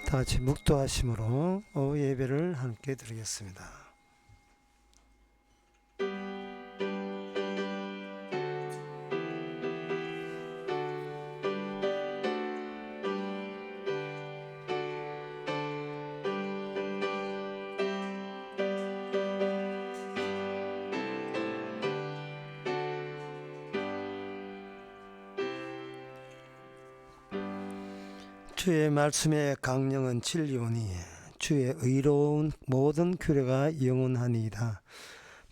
다 같이 묵도하심으로 오후 예배를 함께 드리겠습니다. 주의 말씀의 강령은 진리오니 주의 의로운 모든 규례가 영원하니이다.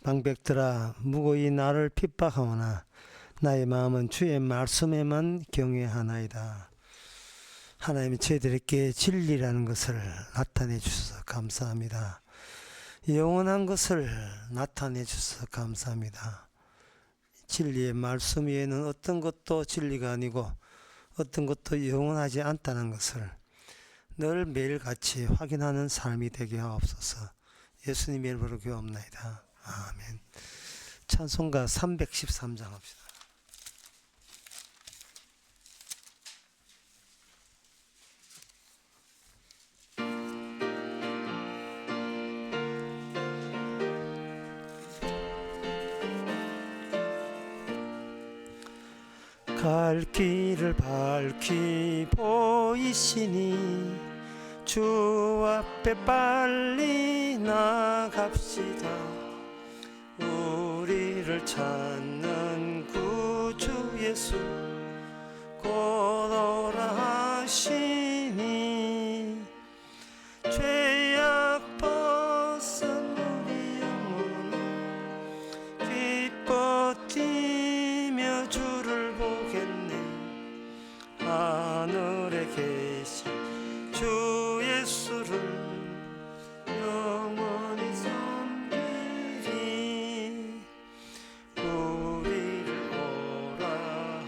방백들아 무고히 나를 핍박하오나 나의 마음은 주의 말씀에만 경외하나이다. 하나님이 저희들에게 진리라는 것을 나타내 주셔서 감사합니다. 영원한 것을 나타내 주셔서 감사합니다. 진리의 말씀 외에는 어떤 것도 진리가 아니고 어떤 것도 영원하지 않다는 것을 늘 매일같이 확인하는 삶이 되게 하옵소서. 예수님의 이름으로 기도합나이다. 아멘. 찬송가 313장 합시다. 갈 길을 밝히 보이시니 주 앞에 빨리 나갑시다. 우리를 찾는 구주 예수 곧 오라 하시니 죄악 벗은 우리 영혼은 기뻐 뛰며 주를 보겠네. 하늘에 계신 주 예수를 영원히 섬기리. 우리를 오라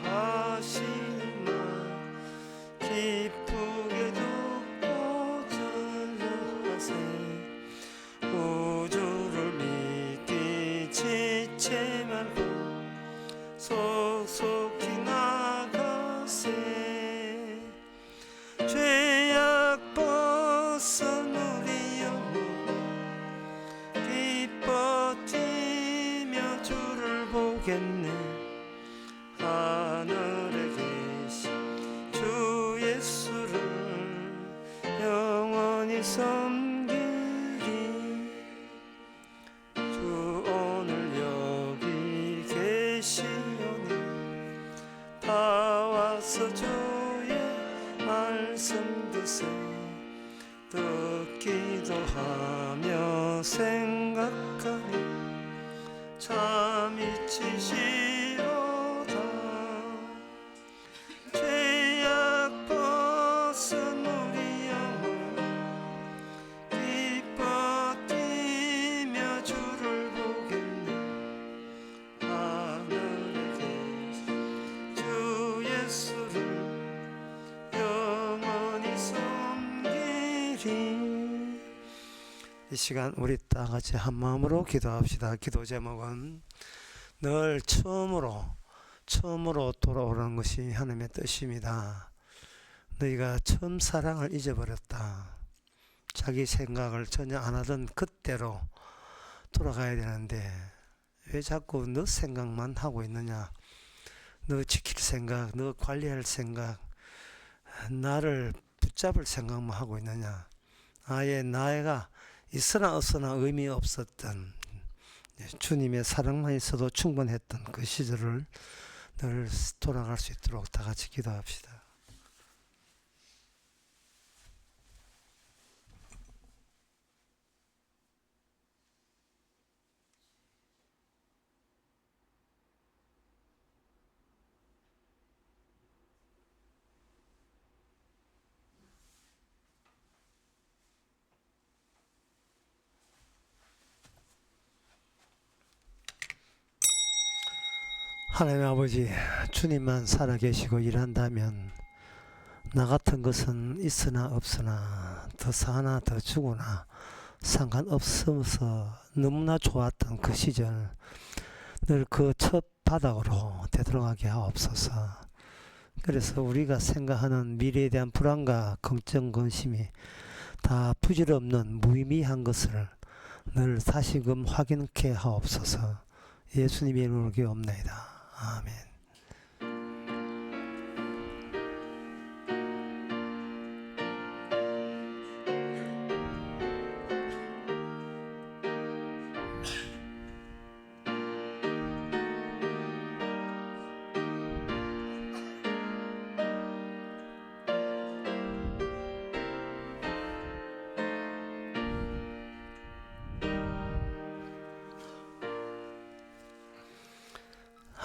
하시는 말 기쁘게 듣고 전령하세. 우주를 믿기 지체 말고 속속히 나가세. 죄악 벗은 우리 영혼 기뻐 뛰며 주를 보겠네. 하늘에 계신 주 예수를 영원히 섬기리. 주 오늘 여기 계시오니 다 와서 주의 말씀 드세. 듣기도 하며 생각하니 참 이치시로다. 죄악 벗은 우리 영혼 기뻐 뛰며 주를 보겠네. 하늘에 계신 주 예수를 영원히 섬기리. 이 시간 우리 다 같이 한 마음으로 기도합시다. 기도 제목은 늘 처음으로 돌아오라는 것이 하나님의 뜻입니다. 너희가 처음 사랑을 잊어버렸다. 자기 생각을 전혀 안 하던 그때로 돌아가야 되는데 왜 자꾸 너 생각만 하고 있느냐. 너 지킬 생각, 너 관리할 생각, 나를 붙잡을 생각만 하고 있느냐. 아예 나이가 있으나 없으나 의미 없었던 주님의 사랑만 있어도 충분했던 그 시절을 늘 돌아갈 수 있도록 다 같이 기도합시다. 하나님 아버지, 주님만 살아계시고 일한다면 나 같은 것은 있으나 없으나 더 사나 더 죽으나 상관없어서 너무나 좋았던 그 시절 늘 그 첫 바닥으로 되돌아가게 하옵소서. 그래서 우리가 생각하는 미래에 대한 불안과 걱정, 근심이 다 부질없는 무의미한 것을 늘 다시금 확인케 하옵소서. 예수님의 이름으로 기도옵나이다. 아멘.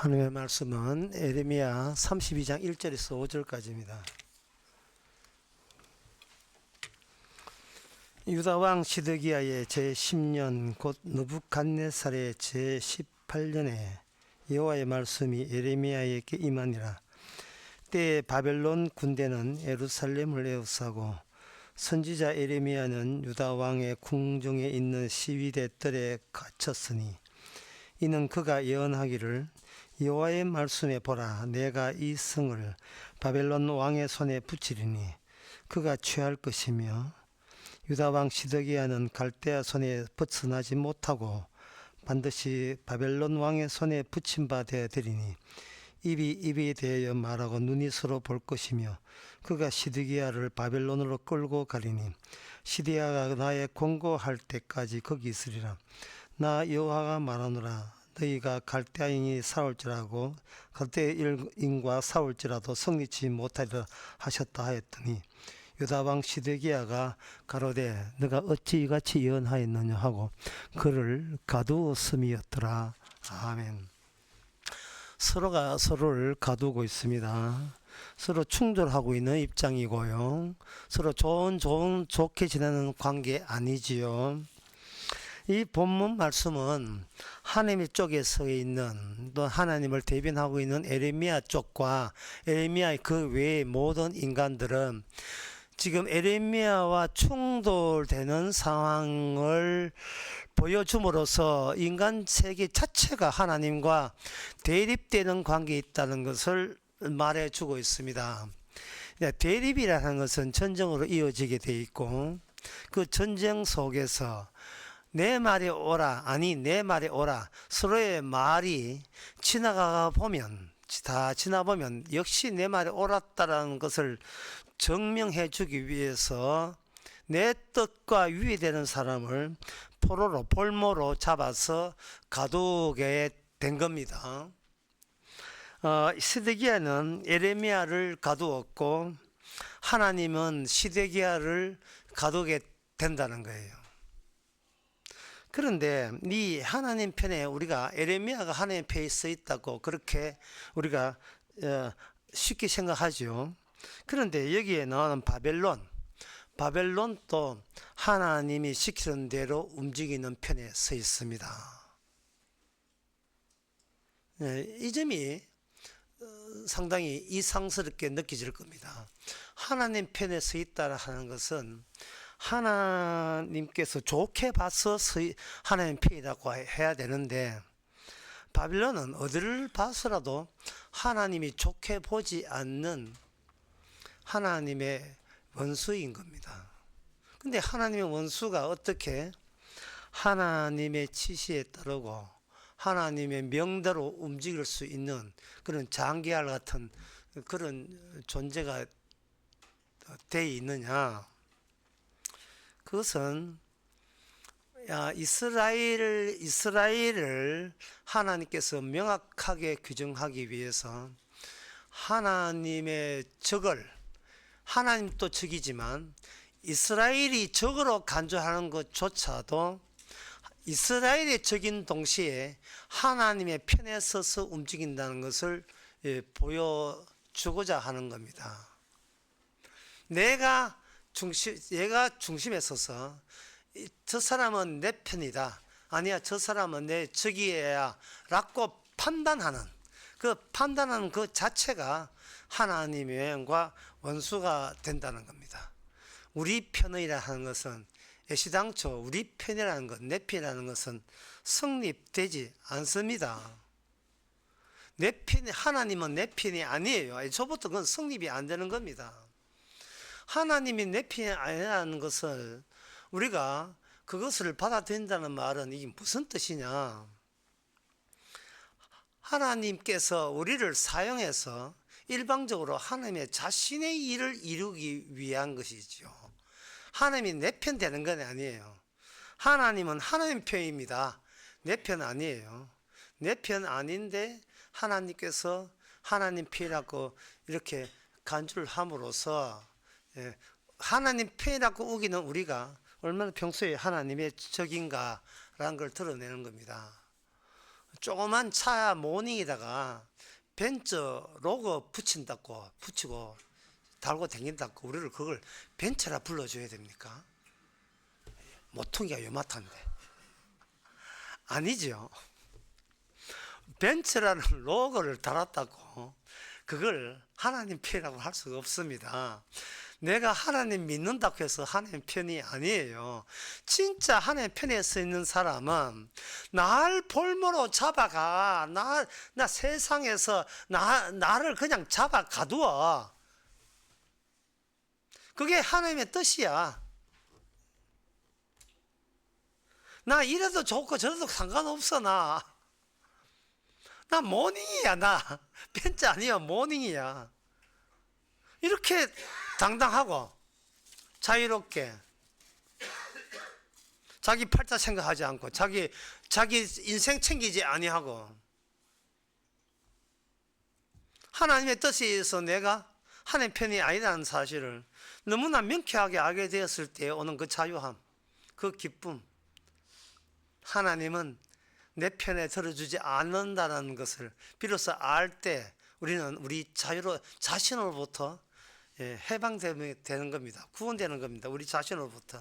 하나님의 말씀은 에레미야 32장 1절에서 5절까지입니다. 유다 왕 시드기야의 제10년 곧 느부갓네살의 제18년에 여호와의 말씀이 에레미야에게 임하니라. 때에 바벨론 군대는 예루살렘을 에워싸고 선지자 에레미야는 유다 왕의 궁정에 있는 시위대 뜰에 갇혔으니 이는 그가 예언하기를 여호와의 말씀에 보라, 내가 이 성을 바벨론 왕의 손에 붙이리니 그가 취할 것이며 유다 왕 시드기야는 갈대아 손에 벗어나지 못하고 반드시 바벨론 왕의 손에 붙임 바 되어들이니 입이 입에 대하여 말하고 눈이 서로 볼 것이며 그가 시드기야를 바벨론으로 끌고 가리니 시드기야가 나의 권고할 때까지 거기 있으리라. 나 여호와가 말하노라. 너희가 갈대아인이 싸울지라고 갈대아인과 싸울지라도 성리치 못하리라 하셨다 하였더니 유다 왕 시드기야가 가로되 너가 어찌 이같이 예언하였느냐 하고 그를 가두었음이었더라. 아멘. 서로가 서로를 가두고 있습니다. 서로 충돌하고 있는 입장이고요. 서로 좋게 지내는 관계 아니지요. 이 본문 말씀은 하나님 쪽에 서 있는 또 하나님을 대변하고 있는 에레미야 쪽과 에레미야 그 외의 모든 인간들은 지금 에레미야와 충돌되는 상황을 보여줌으로써 인간 세계 자체가 하나님과 대립되는 관계에 있다는 것을 말해주고 있습니다. 대립이라는 것은 전쟁으로 이어지게 돼 있고 그 전쟁 속에서 내 말이 옳아 아니 내 말이 옳아 서로의 말이 지나가 보면 역시 내 말이 옳았다라는 것을 증명해 주기 위해서 내 뜻과 위배되는 사람을 포로로 볼모로 잡아서 가두게 된 겁니다. 시드기야는 에레미야를 가두었고 하나님은 시드기야를 가두게 된다는 거예요. 그런데 이 하나님 편에 우리가 에레미야가 하나님 편에 서 있다고 그렇게 우리가 쉽게 생각하죠. 그런데 여기에 나오는 바벨론도 하나님이 시키는 대로 움직이는 편에 서 있습니다. 이 점이 상당히 이상스럽게 느껴질 겁니다. 하나님 편에 서 있다 하는 것은 하나님께서 좋게 봐서 하나님 편이라고 해야 되는데 바빌론은 어디를 봐서라도 하나님이 좋게 보지 않는 하나님의 원수인 겁니다. 근데 하나님의 원수가 어떻게 하나님의 지시에 따르고 하나님의 명대로 움직일 수 있는 그런 장기알 같은 그런 존재가 되어 있느냐? 그것은 이스라엘을 하나님께서 명확하게 규정하기 위해서 하나님의 적을 하나님도 적이지만 이스라엘이 적으로 간주하는 것조차도 이스라엘의 적인 동시에 하나님의 편에 서서 움직인다는 것을 보여주고자 하는 겁니다. 내가 중심에 서서 저 사람은 내 편이다. 아니야, 저 사람은 내 적이야 라고 판단하는 그 자체가 하나님과 원수가 된다는 겁니다. 우리 편이라 하는 것은 애시당초 우리 편이라는 것, 내 편이라는 것은 성립되지 않습니다. 내 편이, 하나님은 내 편이 아니에요. 애초부터 그건 성립이 안 되는 겁니다. 하나님이 내 편이 아니라는 것을 우리가 그것을 받아들인다는 말은 이게 무슨 뜻이냐? 하나님께서 우리를 사용해서 일방적으로 하나님의 자신의 일을 이루기 위한 것이죠. 하나님이 내 편 되는 건 아니에요. 하나님은 하나님 편입니다. 내 편 아니에요. 내 편 아닌데 하나님께서 하나님 편이라고 이렇게 간주를 함으로써 하나님 편이라고 우기는 우리가 얼마나 평소에 하나님의 적인가라는 걸 드러내는 겁니다. 조그만 차 모닝에다가 벤츠 로고 붙이고 달고 다닌다고 우리를 그걸 벤츠라 불러줘야 됩니까? 모퉁이가 요만한데. 아니죠. 벤츠라는 로고를 달았다고 그걸 하나님 편이라고 할 수가 없습니다. 내가 하나님 믿는다고 해서 하나님 편이 아니에요. 진짜 하나님 편에 서 있는 사람은 날 볼모로 잡아가. 나 세상에서 나를 그냥 잡아 가두어. 그게 하나님의 뜻이야. 나 이래도 좋고 저래도 상관없어. 나 모닝이야. 나 벤츠 아니야. 모닝이야. 이렇게 당당하고 자유롭게 자기 팔자 생각하지 않고 자기 인생 챙기지 아니하고 하나님의 뜻에 의해서 내가 하나님 편이 아니라는 사실을 너무나 명쾌하게 알게 되었을 때 오는 그 자유함, 그 기쁨. 하나님은 내 편에 들어주지 않는다는 것을 비로소 알 때 우리는 우리 자신으로부터 해방되는 겁니다. 구원되는 겁니다. 우리 자신으로부터.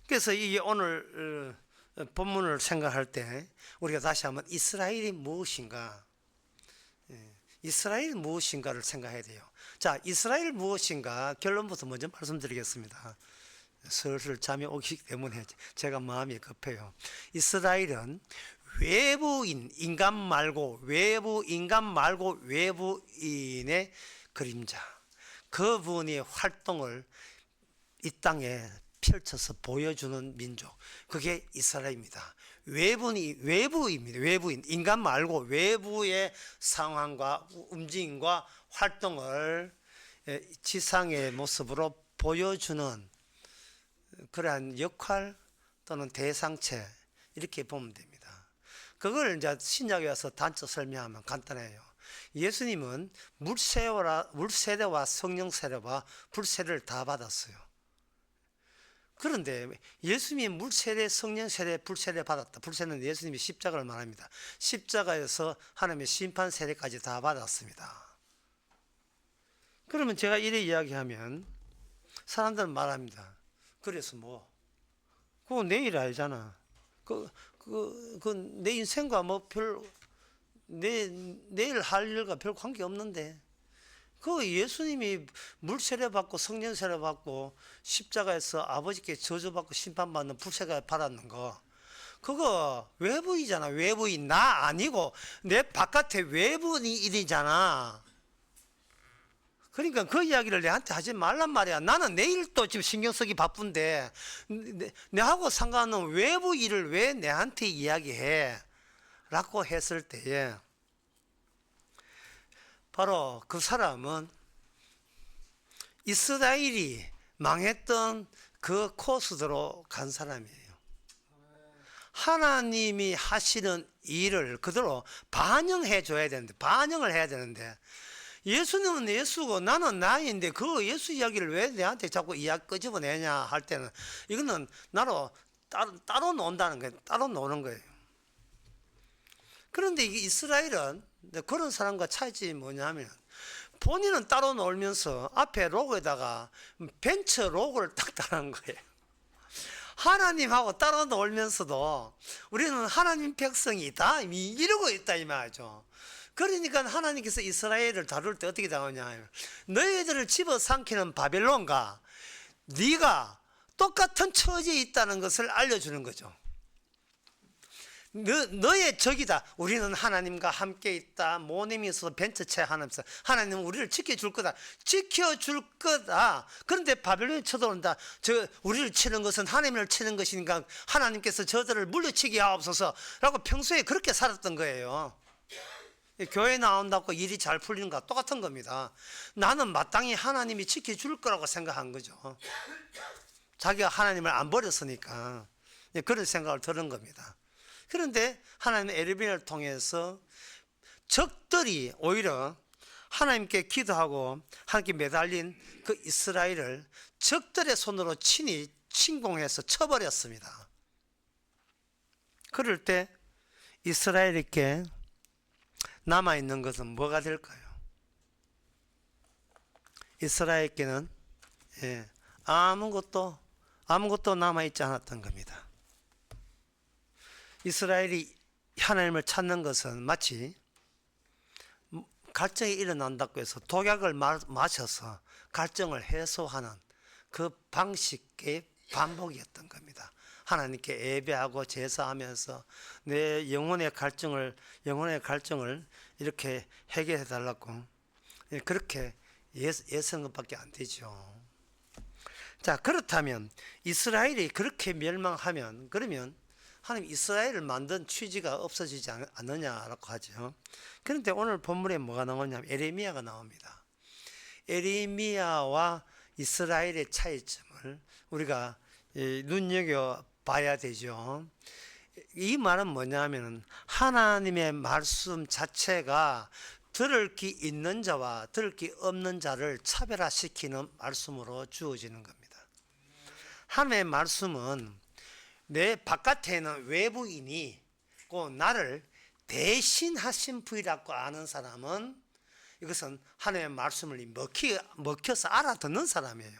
그래서 이게 오늘 본문을 생각할 때 우리가 다시 한번 이스라엘이 무엇인가, 이스라엘이 무엇인가를 생각해야 돼요. 자, 이스라엘 무엇인가 결론부터 먼저 말씀드리겠습니다. 슬슬 잠이 오기 때문에 제가 마음이 급해요. 이스라엘은 외부인, 인간 말고 외부인의 그림자. 그분이 활동을 이 땅에 펼쳐서 보여주는 민족. 그게 이스라엘입니다. 외부입니다. 외부인, 인간 말고 외부의 상황과 움직임과 활동을 지상의 모습으로 보여주는 그러한 역할 또는 대상체, 이렇게 보면 됩니다. 그걸 이제 신약에 와서 단적 설명하면 간단해요. 예수님은 물세례와 성령 세례와 불세례를 다 받았어요. 그런데 예수님이 물세례, 성령 세례, 불세례 받았다. 불세례는 예수님이 십자가를 말합니다. 십자가에서 하나님의 심판 세례까지 다 받았습니다. 그러면 제가 이래 이야기하면 사람들은 말합니다. 그래서 뭐 그거 내일 알잖아. 내 인생과 뭐 내일 할 일과 별 관계 없는데, 그 예수님이 물 세례 받고 성령 세례 받고 십자가에서 아버지께 저주받고 심판받는 불세례 받았는 거, 그거 외부이잖아. 외부인. 나 아니고 내 바깥에 외부인이잖아. 그러니까 그 이야기를 내한테 하지 말란 말이야. 나는 내일 또 지금 신경 쓰기 바쁜데 내하고 상관없는 외부 일을 왜 내한테 이야기해? 라고 했을 때에 바로 그 사람은 이스라엘이 망했던 그 코스대로 간 사람이에요. 하나님이 하시는 일을 그대로 반영해 줘야 되는데, 반영을 해야 되는데, 예수님은 예수고 나는 나인데 그 예수 이야기를 왜 내한테 자꾸 이야기 끄집어내냐 할 때는 이거는 나로 따로 논다는 거예요. 따로 노는 거예요. 그런데 이게 이스라엘은 그런 사람과 차이점이 뭐냐면, 본인은 따로 놀면서 앞에 로고에다가 벤츠 로고를 딱 달아놓은 거예요. 하나님하고 따로 놀면서도 우리는 하나님 백성이다 이러고 있다 이 말이죠. 그러니까 하나님께서 이스라엘을 다룰 때 어떻게 당하냐, 너희들을 집어삼키는 바벨론과 네가 똑같은 처지에 있다는 것을 알려주는 거죠. 너의 적이다. 우리는 하나님과 함께 있다. 모님이 있어서 벤트체 하나님께서 하나님은 우리를 지켜줄 거다. 지켜줄 거다. 그런데 바벨론이 쳐들어온다. 우리를 치는 것은 하나님을 치는 것이니까 하나님께서 저들을 물리치게 하옵소서 라고 평소에 그렇게 살았던 거예요. 교회 나온다고 일이 잘 풀리는 것과 똑같은 겁니다. 나는 마땅히 하나님이 지켜줄 거라고 생각한 거죠. 자기가 하나님을 안 버렸으니까 그런 생각을 들은 겁니다. 그런데 하나님은 에르미야를 통해서 적들이 오히려 하나님께 기도하고 하나님께 매달린 그 이스라엘을 적들의 손으로 친히 침공해서 쳐버렸습니다. 그럴 때 이스라엘에게 남아있는 것은 뭐가 될까요? 이스라엘에게는 아무것도 남아있지 않았던 겁니다. 이스라엘이 하나님을 찾는 것은 마치 갈증이 일어난다고 해서 독약을 마셔서 갈증을 해소하는 그 방식의 반복이었던 겁니다. 하나님께 예배하고 제사하면서 내 영혼의 갈증을 이렇게 해결해 달라고 그렇게 애쓰는 것밖에 안 되죠. 자, 그렇다면 이스라엘이 그렇게 멸망하면 그러면 하나님 이스라엘을 만든 취지가 없어지지 않느냐라고 하죠. 그런데 오늘 본문에 뭐가 나오냐면 에레미야가 나옵니다. 에레미야와 이스라엘의 차이점을 우리가 눈여겨봐야 되죠. 이 말은 뭐냐면 하나님의 말씀 자체가 들을 귀 있는 자와 들을 귀 없는 자를 차별화시키는 말씀으로 주어지는 겁니다. 하나님의 말씀은 내 바깥에는 외부인이 꼭 나를 대신하신 분이라고 아는 사람은 이것은 하나님의 말씀을 먹혀서 알아듣는 사람이에요.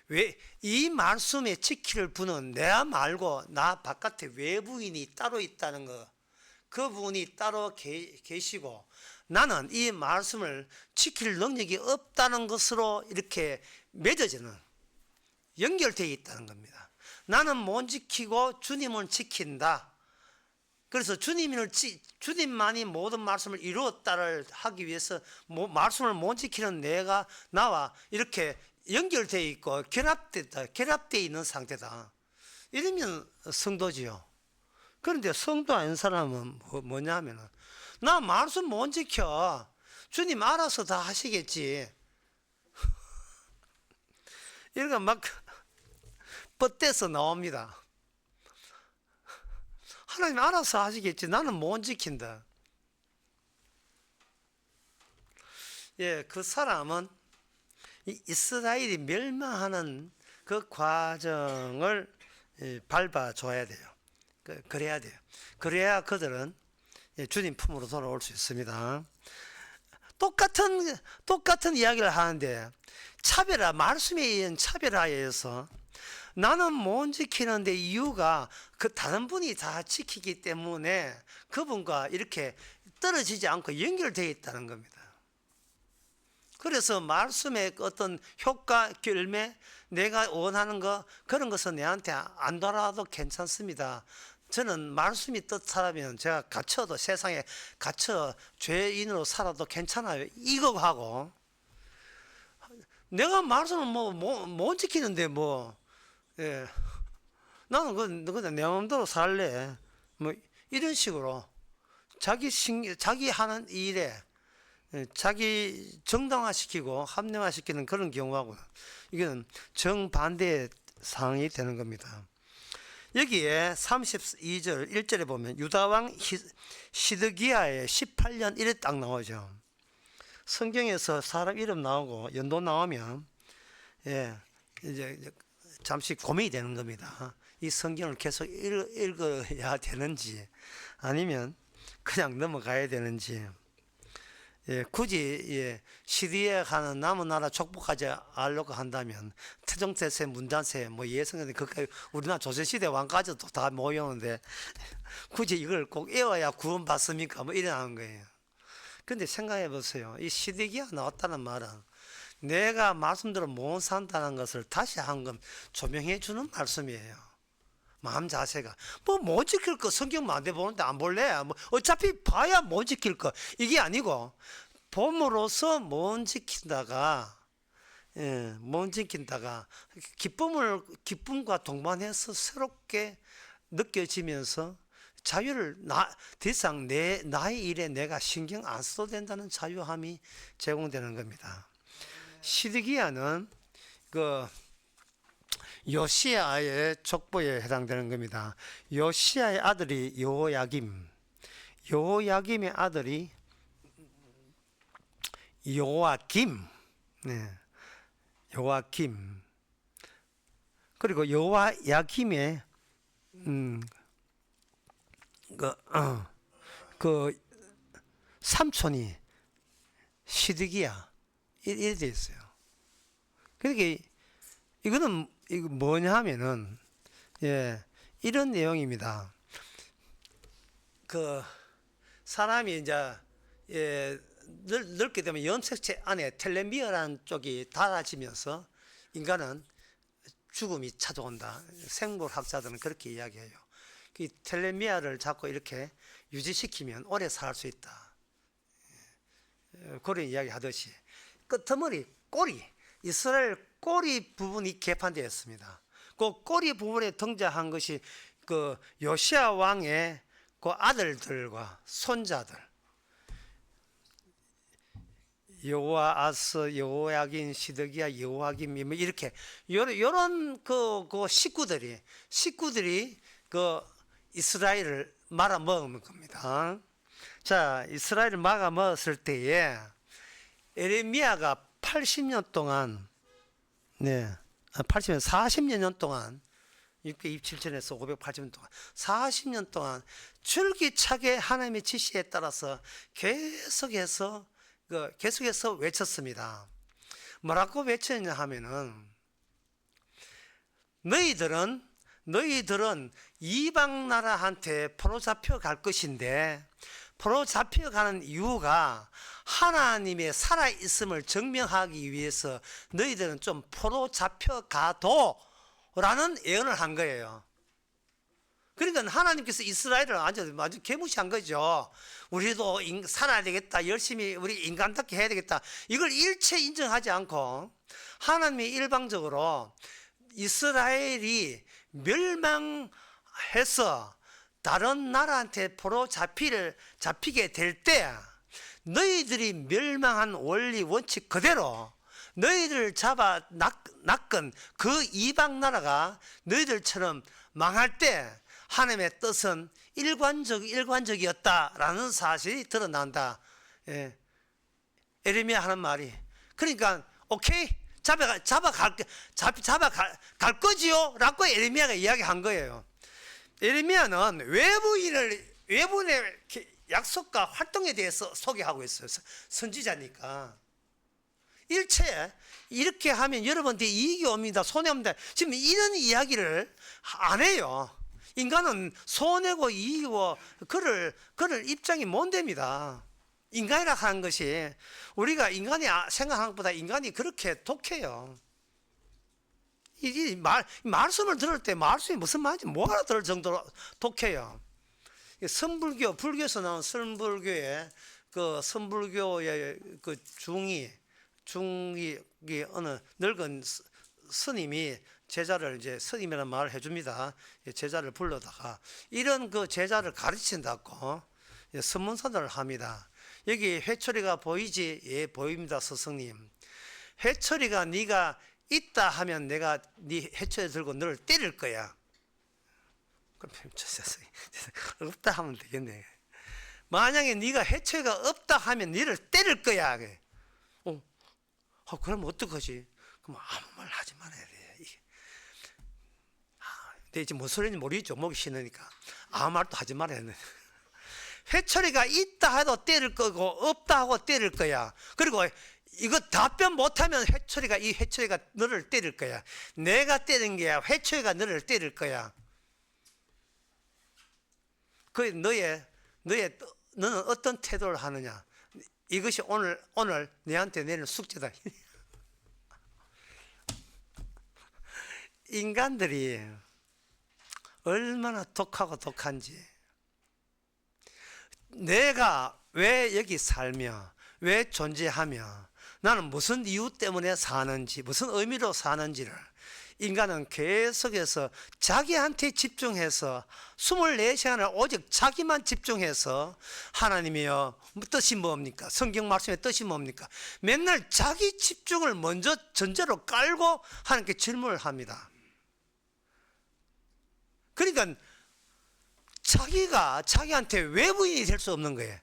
왜 이 말씀에 지킬 분은 내가 말고 나 바깥에 외부인이 따로 있다는 것, 그분이 따로 계시고 나는 이 말씀을 지킬 능력이 없다는 것으로 이렇게 맺어지는 연결되어 있다는 겁니다. 나는 못 지키고 주님은 지킨다. 그래서 주님만이 모든 말씀을 이루었다를 하기 위해서 말씀을 못 지키는 나와 이렇게 연결되어 있고 결합되어 있는 상태다. 이러면 성도지요. 그런데 성도 아닌 사람은 뭐냐 하면은 나 말씀 못 지켜. 주님 알아서 다 하시겠지. 이러니까 막 뻗대서 나옵니다. 하나님 알아서 하시겠지. 나는 못 지킨다. 그 사람은 이스라엘이 멸망하는 그 과정을 밟아줘야 돼요. 그래야 돼요. 그래야 그들은 주님 품으로 돌아올 수 있습니다. 똑같은 이야기를 하는데 말씀에 의한 차별화에 의해서 나는 못 지키는데 이유가 그 다른 분이 다 지키기 때문에 그분과 이렇게 떨어지지 않고 연결되어 있다는 겁니다. 그래서 말씀의 어떤 효과, 결매, 내가 원하는 거 그런 것은 내한테 안 돌아와도 괜찮습니다. 저는 말씀이 뜻하라면 제가 세상에 갇혀 죄인으로 살아도 괜찮아요. 이거 하고 내가 말씀을 못 지키는데 나는 그냥 내 마음대로 살래. 이런 식으로 자기 하는 일에 자기 정당화시키고 합리화시키는 그런 경우하고 이건 정반대의 상황이 되는 겁니다. 여기에 32절 1절에 보면 유다왕 시드기야의 18년 이래 딱 나오죠. 성경에서 사람 이름 나오고 연도 나오면 이제 잠시 고민이 되는 겁니다. 이 성경을 계속 읽어야 되는지 아니면 그냥 넘어가야 되는지. 굳이 시리에 가는 남은 나라 족보까지 알려고 한다면 태종태세, 문단세, 예성세, 우리나라 조선시대 왕까지도 다 모여오는데 굳이 이걸 꼭 외워야 구원받습니까? 이러는 거예요. 근데 생각해 보세요. 이 시드기야 나왔다는 말은 내가 말씀대로 못 산다는 것을 다시 한번 조명해 주는 말씀이에요. 마음 자세가 뭐 못 지킬 거 성경 만대 보는데 안 볼래? 뭐 어차피 봐야 못 지킬 거 이게 아니고 봄으로써 못 지킨다가 못 지킨다가 기쁨과 동반해서 새롭게 느껴지면서 자유를 더 이상 나의 일에 내가 신경 안 써도 된다는 자유함이 제공되는 겁니다. 시드기야는 그 요시야의 족보에 해당되는 겁니다. 요시야의 아들이 여호야김의 아들이 요아김, 요아김. 그리고 요아야김의 그 삼촌이 시드기야 이래 돼 있어요. 그러니까 이거 뭐냐 하면은 이런 내용입니다. 그 사람이 이제 늙게 되면 염색체 안에 텔레미어라는 쪽이 닫아지면서 인간은 죽음이 찾아온다. 생물학자들은 그렇게 이야기해요. 그 텔레미아를 자꾸 이렇게 유지시키면 오래 살 수 있다. 그런 이야기 하듯이 끄트머리 꼬리 이스라엘 꼬리 부분이 개판되었습니다. 그 꼬리 부분에 등장한 것이 그 요시야 왕의 그 아들들과 손자들 여호아스, 여호야긴, 시드기야, 여호야김 이렇게 요런 그 식구들이 그 이스라엘을 말아 먹은 겁니다. 자, 이스라엘을 막아 먹었을 때에 에레미야가 80년 동안 40년 동안 627년에서 580년 동안 40년 동안 줄기차게 하나님의 지시에 따라서 계속해서 외쳤습니다. 뭐라고 외쳤냐 하면은 너희들은 이방 나라한테 포로 잡혀갈 것인데 포로 잡혀가는 이유가 하나님의 살아있음을 증명하기 위해서 너희들은 좀 포로 잡혀가도 라는 예언을 한 거예요. 그러니까 하나님께서 이스라엘을 아주 개무시한 거죠. 우리도 살아야 되겠다. 열심히 우리 인간답게 해야 되겠다. 이걸 일체 인정하지 않고 하나님이 일방적으로 이스라엘이 멸망해서 다른 나라한테 포로 잡히게 될 때 너희들이 멸망한 원리 원칙 그대로 너희들 잡아 낚은 그 이방 나라가 너희들처럼 망할 때 하나님의 뜻은 일관적이었다라는 사실이 드러난다. 에레미야 하는 말이. 그러니까 오케이 잡아갈 거지요? 라고 에레미야가 이야기한 거예요. 에레미야는 외부인의 약속과 활동에 대해서 소개하고 있어요. 선지자니까. 일체 이렇게 하면 여러분한테 이익이 옵니다. 손해옵니다. 지금 이런 이야기를 안 해요. 인간은 손해고 이익이고 그럴 입장이 못 됩니다. 인간이라 하는 것이 우리가 인간이 생각하는 것보다 인간이 그렇게 독해요. 이 말씀을 들을 때 말씀이 무슨 말인지 못 알아들을 정도로 독해요. 불교에서 나온 선불교의 중이 어느 늙은 스님이 제자를 스님이라는 말을 해줍니다. 제자를 불러다가 이런 제자를 가르친다고 선문선언을 합니다. 여기 회초리가 보이지? 예, 보입니다, 스승님. 회초리가 네가 있다 하면 내가 네 회초리 들고 너를 때릴 거야. 그럼 없다 하면 되겠네. 만약에 네가 회초리가 없다 하면 너를 때릴 거야. 그럼 어떡하지? 그럼 아무 말 하지 말아야 돼. 근데 이제 무슨 소리인지 모르겠죠. 목이 쉬니까 아무 말도 하지 말아야 돼. 회초리가 있다 해도 때릴 거고 없다 하고 때릴 거야. 그리고 이거 답변 못하면 이 회초리가 너를 때릴 거야. 내가 때린 게 아니라 회초리가 너를 때릴 거야. 너는 어떤 태도를 하느냐? 이것이 오늘 내한테 내는 숙제다. 인간들이 얼마나 독하고 독한지. 내가 왜 여기 살며 왜 존재하며 나는 무슨 이유 때문에 사는지 무슨 의미로 사는지를 인간은 계속해서 자기한테 집중해서 24시간을 오직 자기만 집중해서 하나님이여 뜻이 뭡니까? 성경 말씀의 뜻이 뭡니까? 맨날 자기 집중을 먼저 전제로 깔고 하나님께 질문을 합니다. 그러니까 자기가 자기한테 외부인이 될 수 없는 거예요.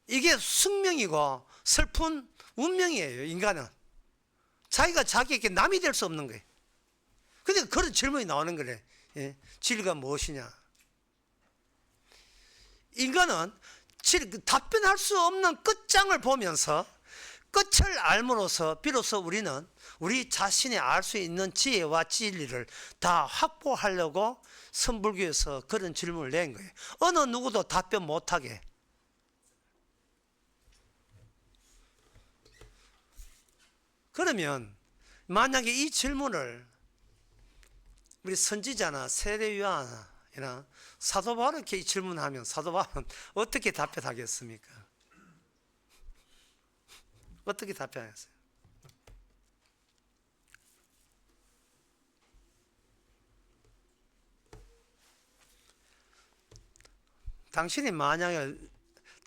이게 숙명이고 슬픈 운명이에요. 인간은 자기가 자기에게 남이 될 수 없는 거예요. 그러니까 그런 질문이 나오는 거래. 예? 진리가 무엇이냐? 인간은 답변할 수 없는 끝장을 보면서 끝을 알므로써 비로소 우리는 우리 자신이 알 수 있는 지혜와 진리를 다 확보하려고 선불교에서 그런 질문을 낸 거예요. 어느 누구도 답변 못하게. 그러면 만약에 이 질문을 우리 선지자나 세례요한이나 사도 바울에게 질문하면 사도 바울은 어떻게 답변하겠습니까? 어떻게 답변하겠어요? 당신이 만약에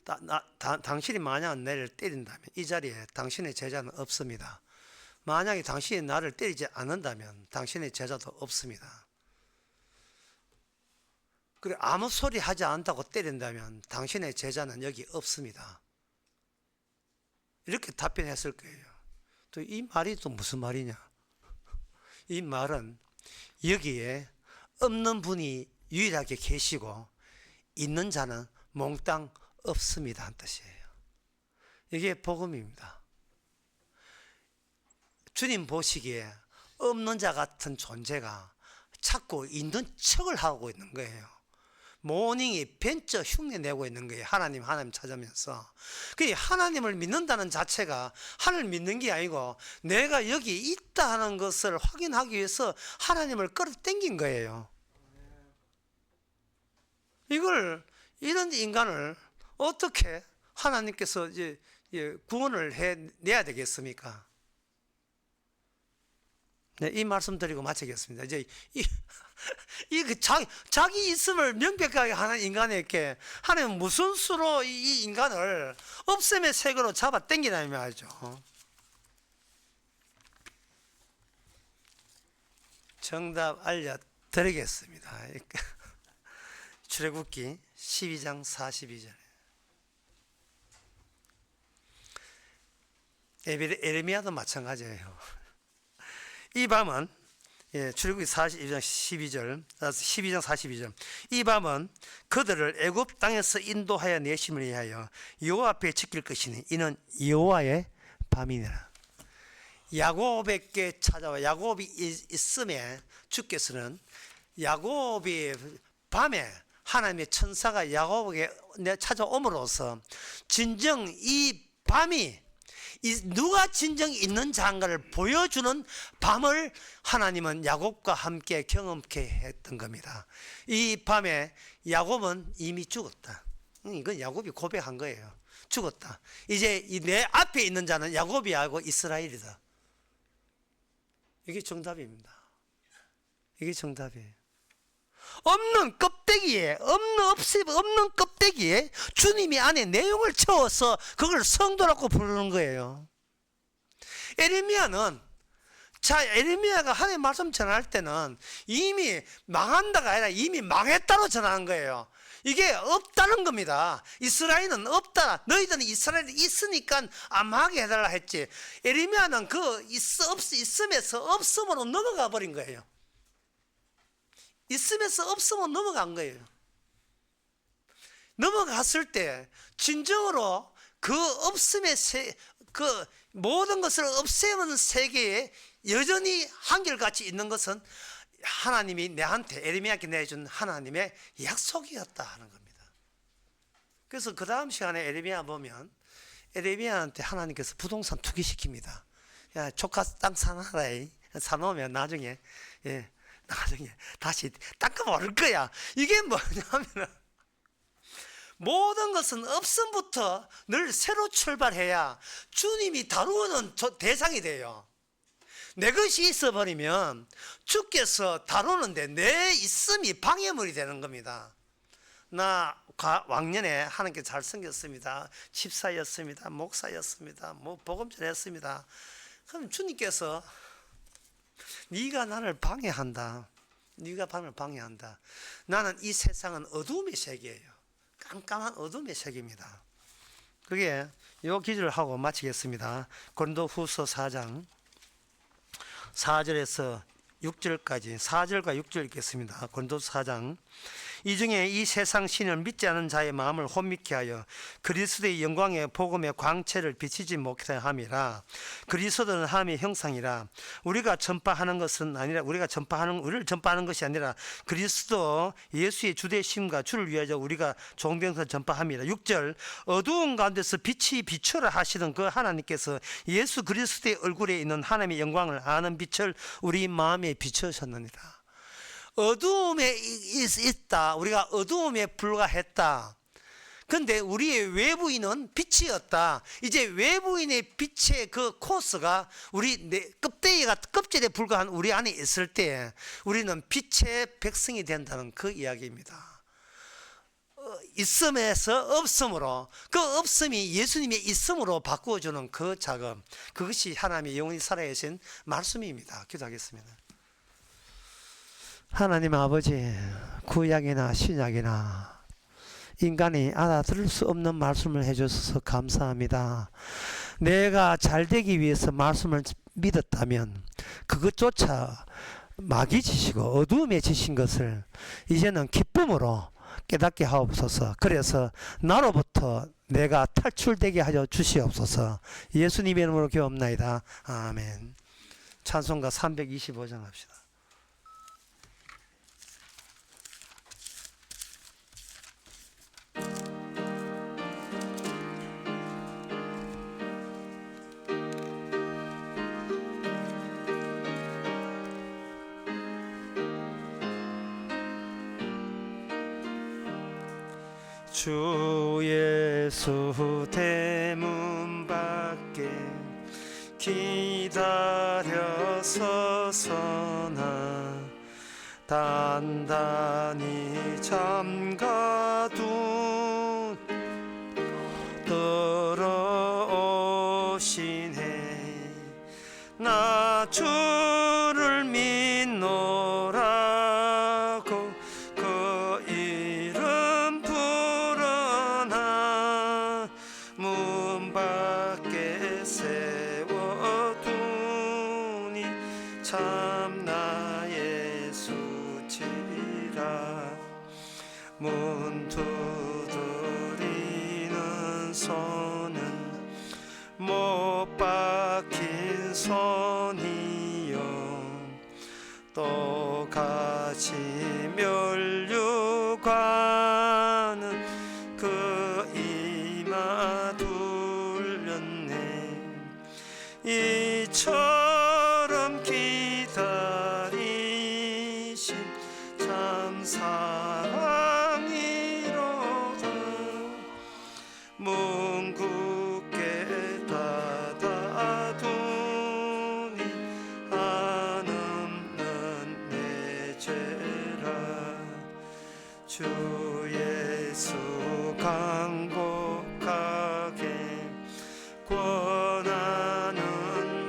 나를 때린다면 이 자리에 당신의 제자는 없습니다. 만약에 당신이 나를 때리지 않는다면 당신의 제자도 없습니다. 그리고 아무 소리 하지 않는다고 때린다면 당신의 제자는 여기 없습니다. 이렇게 답변했을 거예요. 또 이 말이 또 무슨 말이냐? 이 말은 여기에 없는 분이 유일하게 계시고 있는 자는 몽땅 없습니다 한 뜻이에요. 이게 복음입니다. 주님 보시기에 없는 자 같은 존재가 자꾸 있는 척을 하고 있는 거예요. 모닝이 벤처 흉내 내고 있는 거예요. 하나님 찾으면서. 그 하나님을 믿는다는 자체가 하나님을 믿는 게 아니고 내가 여기 있다 하는 것을 확인하기 위해서 하나님을 끌어당긴 거예요. 이런 인간을 어떻게 하나님께서 이제 구원을 해내야 되겠습니까? 네, 이 말씀 드리고 마치겠습니다. 이제 자기 있음을 명백하게 하는 인간에게 하나님은 무슨 수로 이 인간을 없음의 세계로 잡아 당기냐면 말이죠. 정답 알려드리겠습니다. 출애굽기 12장 42절. 에레미야도 마찬가지예요. 이 밤은 출애굽기 12장 42절. 이 밤은 그들을 애굽 땅에서 인도하여 내심을 위하여 여호와 앞에 지킬 것이니 이는 여호와의 밤이니라. 야곱에게 찾아와 야곱이 있음에 주께서는 야곱이 밤에 하나님의 천사가 야곱에게 찾아옴으로써 진정 이 밤이 누가 진정 있는 자인가를 보여주는 밤을 하나님은 야곱과 함께 경험케 했던 겁니다. 이 밤에 야곱은 이미 죽었다. 이건 야곱이 고백한 거예요. 죽었다. 이제 내 앞에 있는 자는 야곱이 아니고 이스라엘이다. 이게 정답입니다. 이게 정답이에요. 없는 껍데기에 없는 껍데기에 주님이 안에 내용을 채워서 그걸 성도라고 부르는 거예요. 에레미야가 하나님의 말씀 전할 때는 이미 망한다가 아니라 이미 망했다로 전하는 거예요. 이게 없다는 겁니다. 이스라엘은 없다. 너희들은 이스라엘이 있으니까 암하게 해달라 했지. 에레미야는 있음에서 없음으로 넘어가 버린 거예요. 있음에서 없으면 넘어간 거예요. 넘어갔을 때 진정으로 그 없음의 그 모든 것을 없애는 세계에 여전히 한결같이 있는 것은 하나님이 내한테 에레미야에게 내준 하나님의 약속이었다 하는 겁니다. 그래서 그 다음 시간에 에레미야 보면 에레미야한테 하나님께서 부동산 투기시킵니다. 야, 조카 땅 사놔라. 사놓으면 나중에 나중에 다시 닦아 모를 거야. 이게 뭐냐면은 모든 것은 없음부터 늘 새로 출발해야 주님이 다루는 대상이 돼요. 내 것이 있어버리면 주께서 다루는데 내 있음이 방해물이 되는 겁니다. 나 왕년에 하나님께 잘생겼습니다. 집사였습니다. 목사였습니다. 뭐 복음전 했습니다. 그럼 주님께서 네가 나를 방해한다. 네가 나를 방해한다. 나는 이 세상은 어두움의 세계예요. 깜깜한 어둠의 세계입니다. 그게 요 기술을 하고 마치겠습니다. 고린도후서 4장 4절에서 6절까지 4절과 6절 읽겠습니다. 고린도서 4장 이 중에 이 세상 신을 믿지 않은 자의 마음을 혼미케 하여 그리스도의 영광의 복음의 광채를 비치지 못하게 함이라. 그리스도는 하나님의 형상이라. 우리를 전파하는 것이 아니라 그리스도 예수의 주되심과 주를 위하여 우리가 종병선 전파함이라. 6절 어두운 가운데서 빛이 비춰라 하시던 그 하나님께서 예수 그리스도의 얼굴에 있는 하나님의 영광을 아는 빛을 우리 마음에 비추셨느니라. 어두움에 있다. 우리가 어두움에 불과했다. 그런데 우리의 외부인은 빛이었다. 이제 외부인의 빛의 그 코스가 우리 껍질에 불과한 우리 안에 있을 때 우리는 빛의 백성이 된다는 그 이야기입니다. 있음에서 없음으로, 그 없음이 예수님의 있음으로 바꾸어주는 그 작업, 그것이 하나님의 영원히 살아계신 말씀입니다. 기도하겠습니다. 하나님 아버지, 구약이나 신약이나 인간이 알아들을 수 없는 말씀을 해주셔서 감사합니다. 내가 잘되기 위해서 말씀을 믿었다면 그것조차 마귀 지시고 어두움에 지신 것을 이제는 기쁨으로 깨닫게 하옵소서. 그래서 나로부터 내가 탈출되게 하여 주시옵소서. 예수님의 이름으로 기도합나이다. 아멘. 찬송가 325장 합시다. 주 예수 대문 밖에 기다려 서서나 단단히 잠가둔 들어오시네. 나 주를 믿노라고 그 이름 부르나 문 밖에 세워두니 참나 예수치라. 문 두드리는 손은 못 박힌 손이요 똑같이 멸류관은 그 이마 둘렸네. 이처럼 기다리신 참 사랑이로다. 문 굳게 닫아두니 한없는 내 죄라. 주 예수 간곡하게 권하는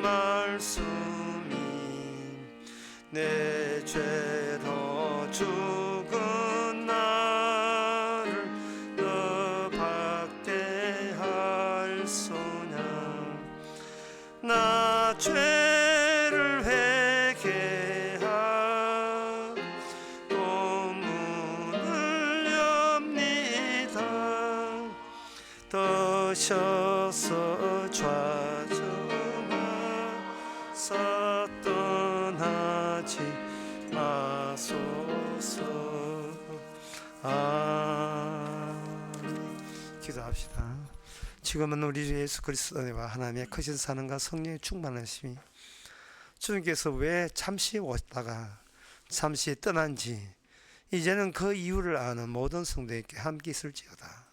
말씀이 내 죄로 죽은 나를 너 박대할소냐. 나 죄를 회개하고 문을 엽니다. 더셔서 좌정하사 떠나지 마소서. 기도합시다. 지금은 우리 주 예수 그리스도와 하나님의 크신 사랑과 성령의 충만하심이 주님께서 왜 잠시 오셨다가 잠시 떠난지 이제는 그 이유를 아는 모든 성도에게 함께 있을지어다.